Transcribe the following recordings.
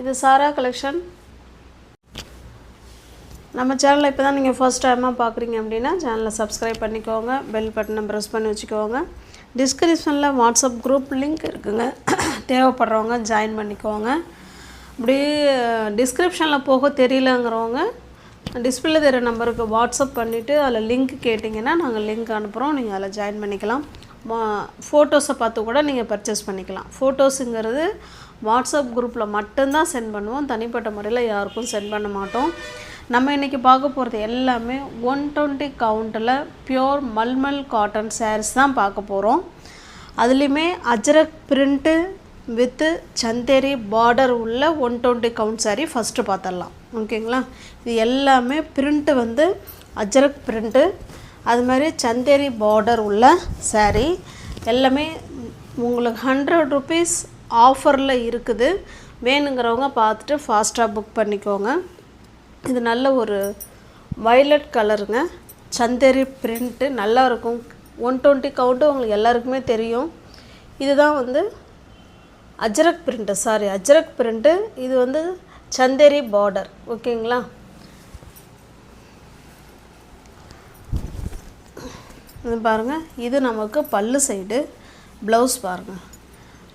இது சாரா கலெக்ஷன். நம்ம சேனலை இப்போ தான் நீங்கள் ஃபர்ஸ்ட் டைமாக பார்க்குறீங்க அப்படின்னா சேனலை சப்ஸ்கிரைப் பண்ணிக்கோங்க, பெல் பட்டனை ப்ரெஸ் பண்ணி வச்சுக்கோங்க. டிஸ்கிரிப்ஷனில் வாட்ஸ்அப் குரூப் லிங்க் இருக்குங்க, தேவைப்படுறவங்க ஜாயின் பண்ணிக்கோங்க. அப்படியே டிஸ்கிரிப்ஷனில் போக தெரியலங்கிறவங்க டிஸ்பிளே தெரிய நம்பருக்கு வாட்ஸ்அப் பண்ணிவிட்டு அதில் லிங்க் கேட்டிங்கன்னா நாங்கள் லிங்க் அனுப்புகிறோம், நீங்கள் அதில் ஜாயின் பண்ணிக்கலாம். ஃபோட்டோஸை பார்த்து கூட நீங்கள் பர்ச்சேஸ் பண்ணிக்கலாம். ஃபோட்டோஸுங்கிறது வாட்ஸ்அப் குரூப்பில் மட்டும்தான் சென்ட் பண்ணுவோம், தனிப்பட்ட முறையில் யாருக்கும் சென்ட் பண்ண மாட்டோம். நம்ம இன்றைக்கி பார்க்க போகிறது எல்லாமே 120 கவுண்ட்டில் பியோர் மல்மல் காட்டன் சாரீஸ் தான் பார்க்க போகிறோம். அதுலேயுமே Ajrakh print with Chanderi border உள்ள 120 கவுண்ட் சாரீ ஃபஸ்ட்டு பார்த்துடலாம். ஓகேங்களா? இது எல்லாமே பிரிண்ட்டு வந்து அஜ்ரக் பிரிண்ட்டு, அது மாதிரி சந்தேரி பார்டர் உள்ள சாரீ எல்லாமே உங்களுக்கு 100 rupees ஆஃபரில் இருக்குது. வேணுங்கிறவங்க பார்த்துட்டு ஃபாஸ்ட்டாக புக் பண்ணிக்கோங்க. இது நல்ல ஒரு வயலட் கலருங்க, சந்தேரி பிரிண்ட்டு நல்லாயிருக்கும். 120 கவுண்ட்டு உங்களுக்கு எல்லாருக்குமே தெரியும். இதுதான் வந்து அஜ்ரக் பிரிண்ட்டு, அஜ்ரக் பிரிண்ட்டு. இது வந்து சந்தேரி பார்டர். ஓகேங்களா? இது பாருங்கள், இது நமக்கு பல்லு சைடு. ப்ளவுஸ் பாருங்கள்,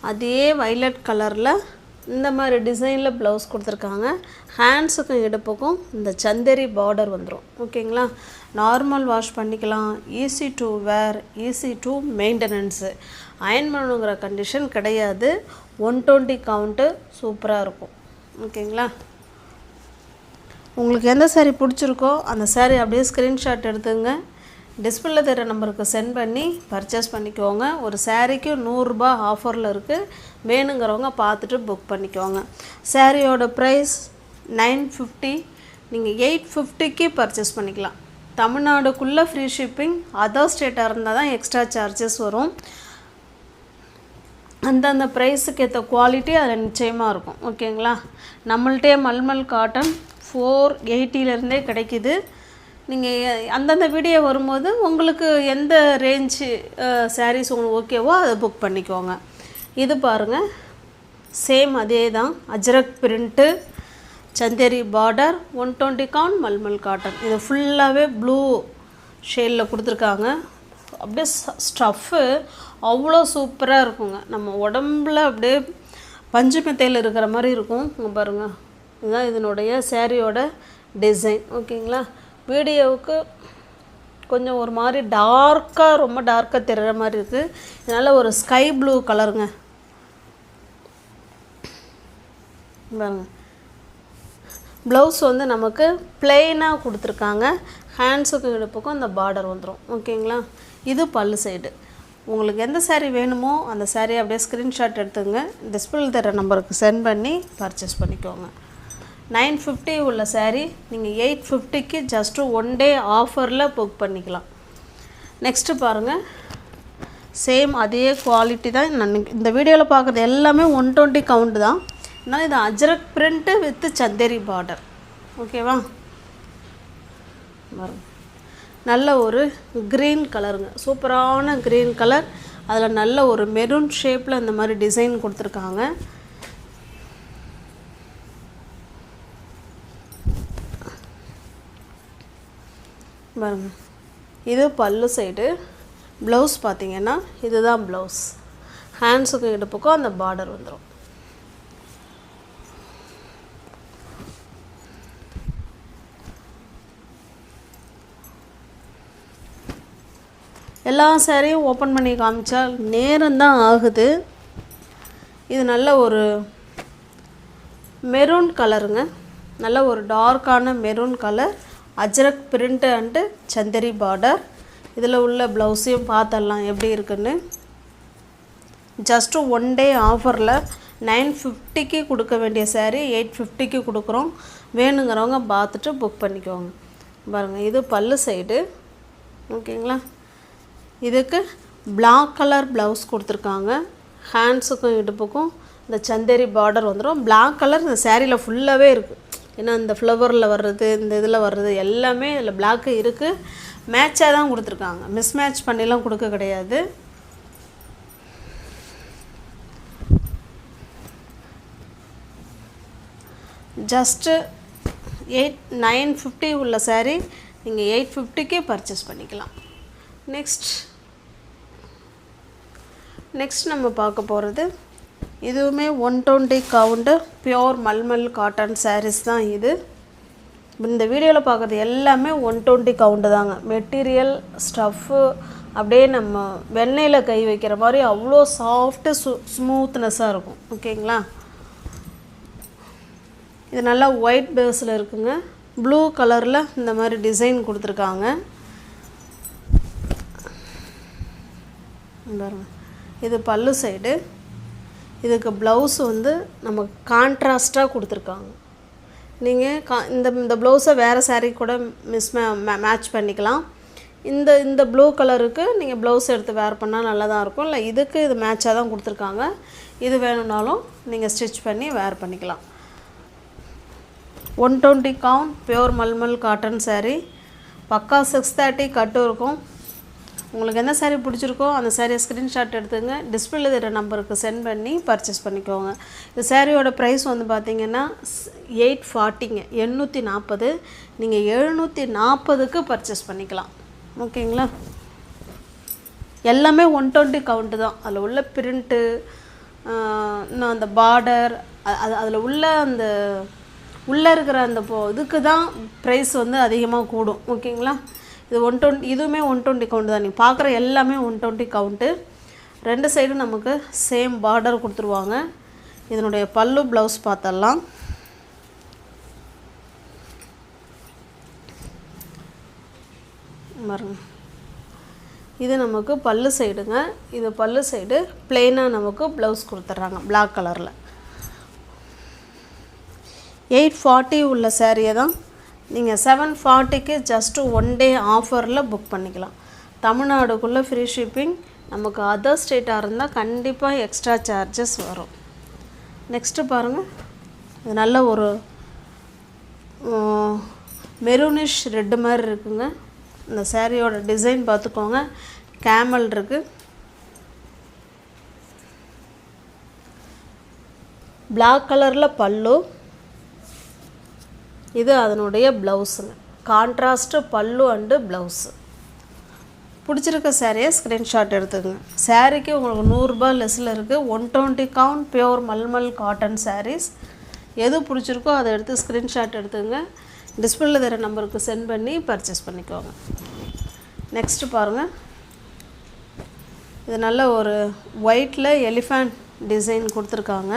அதே வயலட் கலரில் இந்த மாதிரி டிசைனில் ப்ளவுஸ் கொடுத்துருக்காங்க. ஹேண்ட்ஸுக்கும் இடுப்புக்கும் இந்த சந்தேரி பார்டர் வந்துடும். ஓகேங்களா? நார்மல் வாஷ் பண்ணிக்கலாம், easy to wear, easy to maintenance. Iron பண்ணுங்கிற கண்டிஷன் கிடையாது. 120 கவுண்ட்டு சூப்பராக இருக்கும். ஓகேங்களா? உங்களுக்கு எந்த சாரீ பிடிச்சிருக்கோ அந்த சாரீ அப்படியே ஸ்க்ரீன்ஷாட் எடுத்துங்க, டிஸ்பிளே தர நம்பருக்கு சென்ட் பண்ணி பர்ச்சேஸ் பண்ணிக்கோங்க. ஒரு சாரீக்கு 100 ரூபாய் ஆஃபரில் இருக்குது. வேணுங்கிறவங்க பார்த்துட்டு புக் பண்ணிக்கோங்க. சாரியோட ப்ரைஸ் 950. நீங்கள் 850க்கு பர்ச்சேஸ் பண்ணிக்கலாம். தமிழ்நாடுக்குள்ளே ஃப்ரீ ஷிப்பிங், அதர் ஸ்டேட்டாக இருந்தால் தான் எக்ஸ்ட்ரா சார்ஜஸ் வரும். அந்தந்த ப்ரைஸுக்கு ஏற்ற குவாலிட்டி அதில் நிச்சயமாக இருக்கும். ஓகேங்களா? நம்மள்கிட்டே மல்மல் காட்டன் 480 கிடைக்கிது. நீங்கள் அந்தந்த வீடியோ வரும்போது உங்களுக்கு எந்த ரேஞ்சு சாரீஸ் உங்களுக்கு ஓகேவோ அதை புக் பண்ணிக்கோங்க. இது பாருங்கள், சேம் அதே தான், Ajrakh print, Chanderi border, 120 count mulmul cotton. இது ஃபுல்லாகவே ப்ளூ ஷேடில் கொடுத்துருக்காங்க. அப்படியே ஸ்டஃப்பு அவ்வளோ சூப்பராக இருக்குங்க. நம்ம உடம்புல அப்படியே பஞ்சு மெத்தையில் இருக்கிற மாதிரி இருக்கும். இங்கே பாருங்கள், இதுதான் இதனுடைய சாரியோட டிசைன். ஓகேங்களா? வீடியோவுக்கு கொஞ்சம் ஒரு மாதிரி டார்க்காக, ரொம்ப டார்க்காக தெரிகிற மாதிரி இருக்குது. இதனால் ஒரு ஸ்கை ப்ளூ கலருங்க. பாருங்க, ப்ளவுஸ் வந்து நமக்கு பிளெயினாக கொடுத்துருக்காங்க. ஹேண்ட்ஸுக்கும் இடுப்புக்கும் இந்த பார்டர் வந்துடும். ஓகேங்களா? இது பல்லு சைடு. உங்களுக்கு எந்த சாரீ வேணுமோ அந்த சாரீ அப்படியே ஸ்க்ரீன்ஷாட் எடுத்துங்க, டிஸ்பிளே தர நம்பருக்கு சென்ட் பண்ணி பர்ச்சேஸ் பண்ணிக்கோங்க. 950 உள்ள சாரீ நீங்கள் 850க்கு ஜஸ்ட்டு 1 டே ஆஃபரில் புக் பண்ணிக்கலாம். நெக்ஸ்ட்டு பாருங்கள், சேம் அதே குவாலிட்டி தான். நான் இந்த வீடியோவில் பார்க்குறது எல்லாமே 120 கவுண்ட் தான். ஆனால் இது Ajrakh print with Chanderi border. ஓகேவா? பாருங்கள், நல்ல ஒரு க்ரீன் கலருங்க, சூப்பரான க்ரீன் கலர். அதில் நல்ல ஒரு மெரூன் ஷேப்பில் இந்த மாதிரி டிசைன் கொடுத்துருக்காங்க. பாருங்க, இது பல்லு சைடு. ப்ளவுஸ் பார்த்திங்கன்னா இதுதான் ப்ளவுஸ். ஹேண்ட்ஸுக்கும் இடுப்புக்கும் அந்த பார்டர் வந்துடும். எல்லா சாரியும் ஓப்பன் பண்ணி காமிச்சா நேரம்தான் ஆகுது. இது நல்ல ஒரு மெரூன் கலருங்க, நல்ல ஒரு டார்க்கான maroon colour, Ajrakh print and Chanderi border. இதில் உள்ள ப்ளவுஸையும் பார்த்துடலாம் எப்படி இருக்குன்னு. ஜஸ்ட்டு 1 டே ஆஃபரில் 950க்கு கொடுக்க வேண்டிய சாரீ 850க்கு கொடுக்குறோம். வேணுங்கிறவங்க பார்த்துட்டு புக் பண்ணிக்கோங்க. பாருங்கள், இது பல்லு சைடு. ஓகேங்களா? இதுக்கு பிளாக் கலர் ப்ளவுஸ் கொடுத்துருக்காங்க. ஹேண்ட்ஸுக்கும் இடுப்புக்கும் இந்த சந்தேரி பார்டர் வந்துடும். பிளாக் கலர் இந்த சாரியில் ஃபுல்லாகவே இருக்குது. ஏன்னா இந்த ஃப்ளவரில் வர்றது, இந்த இதில் வர்றது எல்லாமே இதில் பிளாக்கு இருக்குது. மேட்சாக தான் கொடுத்துருக்காங்க, மிஸ் மேட்ச் பண்ணிலாம் கொடுக்க கிடையாது. ஜஸ்ட்டு 950 உள்ள saree நீங்கள் 850க்கே பர்ச்சேஸ் பண்ணிக்கலாம். நெக்ஸ்ட் நம்ம பார்க்க போகிறது இதுவுமே 120 count pure mulmul cotton sarees தான் இது. இந்த வீடியோவில் பார்க்குறது எல்லாமே 120 கவுண்டு தாங்க. மெட்டீரியல் ஸ்டஃப்பு அப்படியே நம்ம வெண்ணெயில் கை வைக்கிற மாதிரி அவ்வளோ சாஃப்ட்டு ஸ்மூத்னஸாக இருக்கும். ஓகேங்களா? இது நல்லா ஒயிட் பேஸில் இருக்குங்க. ப்ளூ கலரில் இந்த மாதிரி டிசைன் கொடுத்துருக்காங்க. பாருங்க, இது பல்லு சைடு. இதுக்கு ப்ளவுஸ் வந்து நமக்கு கான்ட்ராஸ்ட்டாக கொடுத்துருக்காங்க. நீங்கள் இந்த ப்ளவுஸை வேறு saree கூட மேட்ச் பண்ணிக்கலாம். இந்த ப்ளூ கலருக்கு நீங்கள் ப்ளவுஸ் எடுத்து வேர் பண்ணால் நல்லா தான் இருக்கும். இல்லை இதுக்கு இது மேட்சாக தான் கொடுத்துருக்காங்க. இது வேணும்னாலும் நீங்கள் ஸ்டிச் பண்ணி வேர் பண்ணிக்கலாம். 120 count pure mulmul cotton saree. பக்கா 630 கட்டு இருக்கும். உங்களுக்கு எந்த saree பிடிச்சிருக்கோ அந்த சாரியை ஸ்க்ரீன்ஷாட் எடுத்துங்க. டிஸ்பிளேல இருக்கிற நம்பருக்கு சென்ட் பண்ணி பர்ச்சேஸ் பண்ணிக்கோங்க. இந்த சாரியோட ப்ரைஸ் வந்து பார்த்திங்கன்னா 840ங்க, 840. நீங்கள் 740க்கு பர்ச்சேஸ் பண்ணிக்கலாம். ஓகேங்களா? எல்லாமே 120 கவுண்ட்டு தான். அதில் உள்ள பிரிண்ட்டு, இன்னும் அந்த பார்டர், அதில் உள்ள அந்த உள்ளே இருக்கிற அந்த இதுக்கு தான் ப்ரைஸ் வந்து அதிகமாக கூடும். ஓகேங்களா? இது 120, இதுவுமே 120 கவுண்ட் தான். நீங்கள் பார்க்குற எல்லாமே 120 கவுண்ட்டு. ரெண்டு சைடும் நமக்கு சேம் பார்டர் கொடுத்துருவாங்க. இதனுடைய பல்லு ப்ளவுஸ் பார்த்தரலாம். பாருங்க, இது நமக்கு பல்லு சைடுங்க. இது பல்லு சைடு பிளெயினாக நமக்கு ப்ளவுஸ் கொடுத்துட்றாங்க பிளாக் கலரில். 840 உள்ள சாரியை தான் நீங்கள் 740க்கு ஜஸ்ட்டு 1 டே ஆஃபரில் புக் பண்ணிக்கலாம். தமிழ்நாடுக்குள்ளே ஃப்ரீ ஷிப்பிங். நமக்கு அதர் ஸ்டேட்டாக இருந்தால் கண்டிப்பாக எக்ஸ்ட்ரா சார்ஜஸ் வரும். நெக்ஸ்ட்டு பாருங்கள், இது நல்ல ஒரு மெரூனிஷ் ரெட்டு மாதிரி இருக்குங்க. இந்த சாரியோட டிசைன் பார்த்துக்கோங்க. கேமல் இருக்குது, பிளாக் கலரில் பல்லு. இது அதனுடைய ப்ளவுஸுங்க. கான்ட்ராஸ்ட்டு பல்லு அண்டு ப்ளவுஸு. பிடிச்சிருக்க சாரியை ஸ்க்ரீன்ஷாட் எடுத்துக்கோங்க. சாரீக்கு உங்களுக்கு 100 ரூபாய் லெஸ்ஸில் இருக்குது. 120 count pure mulmul cotton sarees. எது பிடிச்சிருக்கோ அதை எடுத்து ஸ்க்ரீன்ஷாட் எடுத்துக்கோங்க. டிஸ்பிளேல தர நம்பருக்கு சென்ட் பண்ணி பர்ச்சேஸ் பண்ணிக்கோங்க. நெக்ஸ்ட்டு பாருங்கள், இது நல்ல ஒரு ஒயிட்டில் எலிஃபண்ட் டிசைன் கொடுத்துருக்காங்க.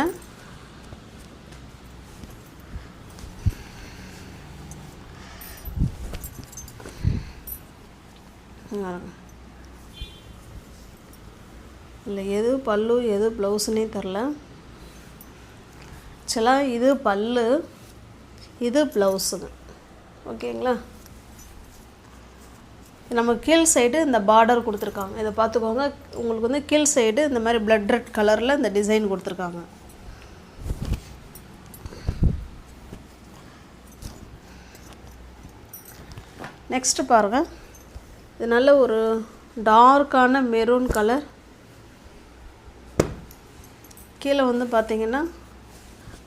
இல்லை எது பல்லு எது ப்ளவுஸுன்னே தெரில. ஆக்சுவலாக இது பல்லு, இது ப்ளவுஸுங்க. ஓகேங்களா? நம்ம கீழ் சைடு இந்த பார்டர் கொடுத்துருக்காங்க. இதை பார்த்துக்கோங்க. உங்களுக்கு வந்து கீழ் சைடு இந்த மாதிரி பிளட் ரெட் கலரில் இந்த டிசைன் கொடுத்துருக்காங்க. நெக்ஸ்ட்டு பாருங்கள், இது நல்ல ஒரு டார்க்கான மெரூன் கலர். கீழே வந்து பார்த்திங்கன்னா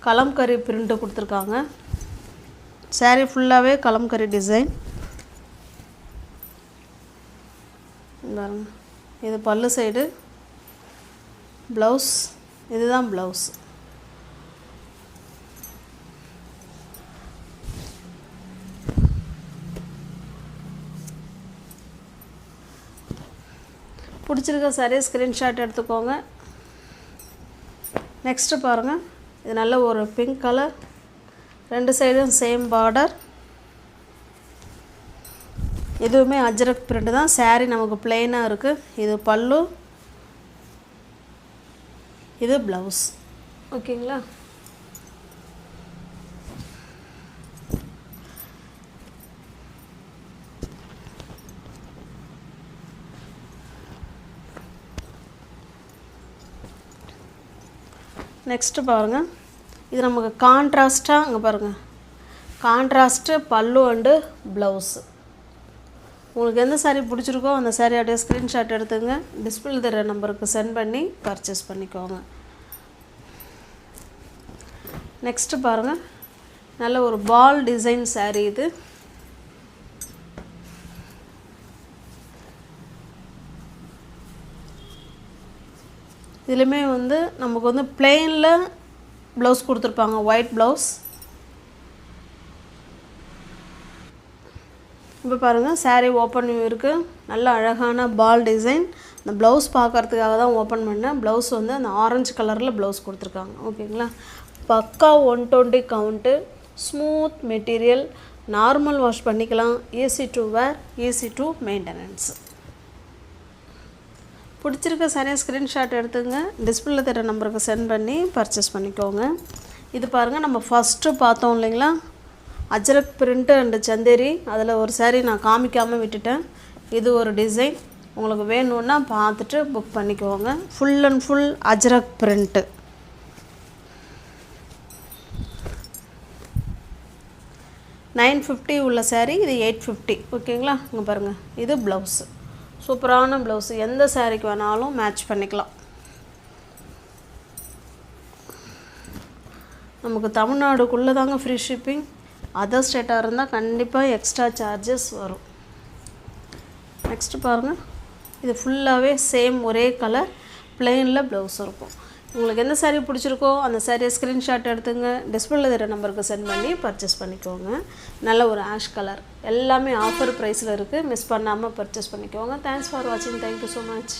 கலம்கரி பிரிண்ட்டு கொடுத்துருக்காங்க. saree ஃபுல்லாகவே கலம்கரி டிசைன். இது பல்லு சைடு. ப்ளவுஸ் இதுதான் ப்ளவுஸ். பிடிச்சிருக்க சாரியை ஸ்க்ரீன்ஷாட் எடுத்துக்கோங்க. நெக்ஸ்ட்டு பாருங்கள், இது நல்ல ஒரு பிங்க் கலர். ரெண்டு சைடும் சேம் பார்டர். இதுவுமே அஜ்ரக் பிரிண்ட் தான். saree நமக்கு பிளெயினாக இருக்குது. இது பல்லு, இது ப்ளவுஸ். ஓகேங்களா? நெக்ஸ்ட்டு பாருங்கள், இது நமக்கு கான்ட்ராஸ்ட்டாக அங்கே பாருங்கள், கான்ட்ராஸ்ட்டு பல்லு அண்டு ப்ளவுஸு. உங்களுக்கு எந்த சாரீ பிடிச்சிருக்கோ அந்த சாரியோடைய ஸ்க்ரீன்ஷாட் எடுத்துங்க. டிஸ்பிளே தர நம்பருக்கு சென்ட் பண்ணி பர்ச்சேஸ் பண்ணிக்கோங்க. நெக்ஸ்ட்டு பாருங்கள், நல்ல ஒரு பால் டிசைன் saree இது. இதுலமே வந்து நமக்கு வந்து plainல ப்ளவுஸ் கொடுத்துருப்பாங்க, ஒயிட் ப்ளவுஸ். இப்போ பாருங்கள் saree ஓப்பன் இருக்குது. நல்ல அழகான பால் டிசைன். இந்த ப்ளவுஸ் பார்க்குறதுக்காக தான் ஓப்பன் பண்ணேன். ப்ளவுஸ் வந்து அந்த ஆரஞ்சு கலரில் ப்ளவுஸ் கொடுத்துருக்காங்க. ஓகேங்களா, பக்கா 120 count, smooth material, normal wash பண்ணிக்கலாம், easy to wear, easy to maintenance. பிடிச்சிருக்க சரியாக ஸ்க்ரீன்ஷாட் எடுத்துங்க, டிஸ்பிளேல தர நம்பருக்கு சென்ட் பண்ணி பர்ச்சேஸ் பண்ணிக்கோங்க. இது பாருங்கள், நம்ம ஃபஸ்ட்டு பார்த்தோம் இல்லைங்களா, அஜ்ரக் பிரிண்ட்டு அண்டு சந்தேரி. அதில் ஒரு saree நான் காமிக்காமல் விட்டுட்டேன். இது ஒரு டிசைன். உங்களுக்கு வேணும்னா பார்த்துட்டு புக் பண்ணிக்கோங்க. Full and full Ajrakh print. $950 உள்ள saree, இது $850. ஓகேங்களா, இங்கே பாருங்கள், இது ப்ளவுஸு. சூப்பரான ப்ளவுஸு. எந்த சாரீக்கு வேணாலும் மேட்ச் பண்ணிக்கலாம். நமக்கு தமிழ்நாடுக்குள்ளே தாங்க ஃப்ரீ ஷிப்பிங். அதர் ஸ்டேட்டாக இருந்தால் கண்டிப்பாக எக்ஸ்ட்ரா சார்ஜஸ் வரும். நெக்ஸ்ட்டு பாருங்கள், இது ஃபுல்லாகவே சேம் ஒரே கலர், பிளெயினில் ப்ளவுஸ் இருக்கும். உங்களுக்கு எந்த saree பிடிச்சிருக்கோ அந்த சாரியை ஸ்க்ரீன்ஷாட் எடுத்துங்க, டிஸ்பிளேல தர நம்பருக்கு சென்ட் பண்ணி பர்ச்சேஸ் பண்ணிக்கோங்க. நல்ல ஒரு ஆஷ் கலர். எல்லாமே ஆஃபர் ப்ரைஸில் இருக்குது. மிஸ் பண்ணாமல் பர்ச்சேஸ் பண்ணிக்கோங்க. தேங்க்ஸ் ஃபார் வாட்சிங். Thank you so much.